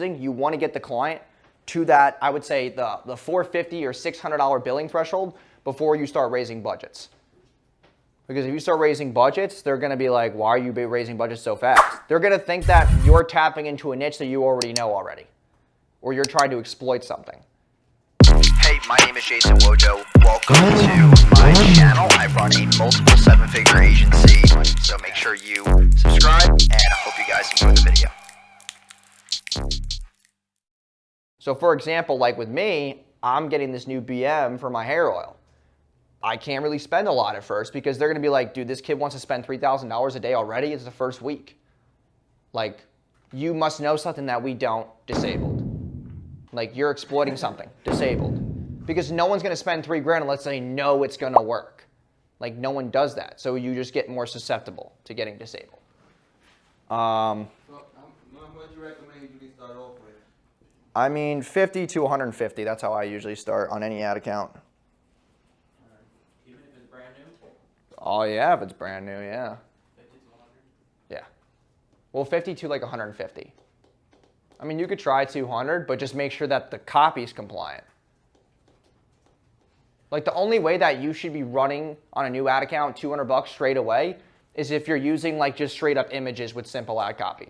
you want to get the client to that, I would say, the $450 or $600 billing threshold before you start raising budgets. Because if you start raising budgets, they're going to be like, why are you raising budgets so fast? They're going to think that you're tapping into a niche that you already know already, or you're trying to exploit something. Hey, my name is Jason Wojo. Welcome to my channel. I run a multiple seven-figure agency, so make sure you subscribe, and I hope you guys enjoy the video. So for example, like with me, I'm getting this new BM for my hair oil. I can't really spend a lot at first because they're going to be like, dude, this kid wants to spend $3,000 a day already. It's the first week. Like, you must know something that we don't. Disabled. Like, you're exploiting something. Disabled. Because no one's going to spend $3,000 unless they know it's going to work. Like, no one does that. So you just get more susceptible to getting disabled. So, how much do you recommend you start off with? I mean, 50 to 150. That's how I usually start on any ad account. Even if it's brand new? Oh, yeah, if it's brand new, yeah. 50 to 100? Yeah. Well, 50 to like 150. I mean, you could try 200, but just make sure that the copy's compliant. Like, the only way that you should be running on a new ad account $200 straight away is if you're using like just straight up images with simple ad copy.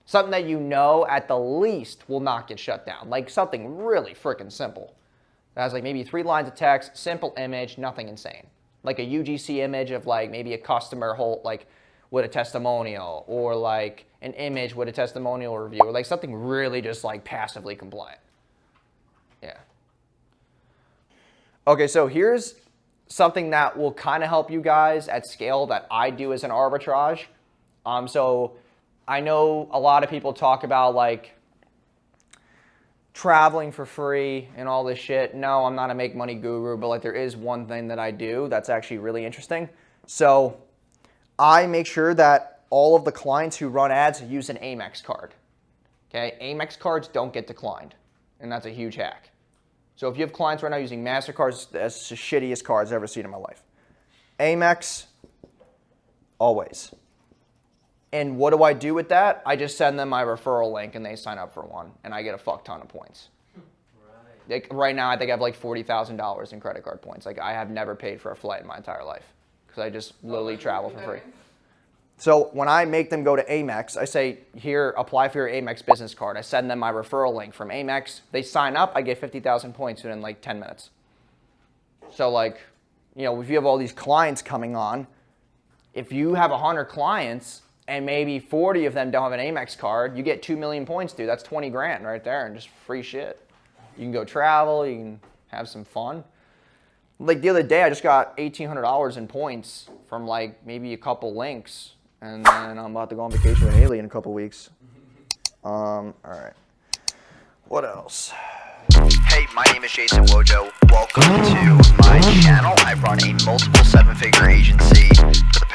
Something that you know at the least will not get shut down. Like something really freaking simple. That has like maybe 3 lines of text, simple image, nothing insane. Like a UGC image of like maybe a customer like with a testimonial, or like an image with a testimonial review, or like something really just like passively compliant. Yeah. Okay, so here's something that will kind of help you guys at scale that I do as an arbitrage. So I know a lot of people talk about like traveling for free and all this shit. No, I'm not a make money guru, but like there is one thing that I do that's actually really interesting. So I make sure that all of the clients who run ads use an Amex card. Okay, Amex cards don't get declined, and that's a huge hack. So if you have clients right now using MasterCards, that's the shittiest cards I've ever seen in my life. Amex, always. And what do I do with that? I just send them my referral link and they sign up for one, and I get a fuck ton of points. Right. Like, right now, I think I have like $40,000 in credit card points. Like, I have never paid for a flight in my entire life because I just literally travel for free. So when I make them go to Amex, I say, here, apply for your Amex business card. I send them my referral link from Amex. They sign up. I get 50,000 points within like 10 minutes. So like, you know, if you have all these clients coming on, if you have 100 clients and maybe 40 of them don't have an Amex card, you get 2 million points, dude. That's 20 grand right there and just free shit. You can go travel, you can have some fun. Like the other day, I just got $1,800 in points from like maybe a couple links, and then I'm about to go on vacation with Haley in a couple weeks. All right. What else? Hey, my name is Jason Wojo. Welcome to my channel. I run a multiple seven-figure agency. For the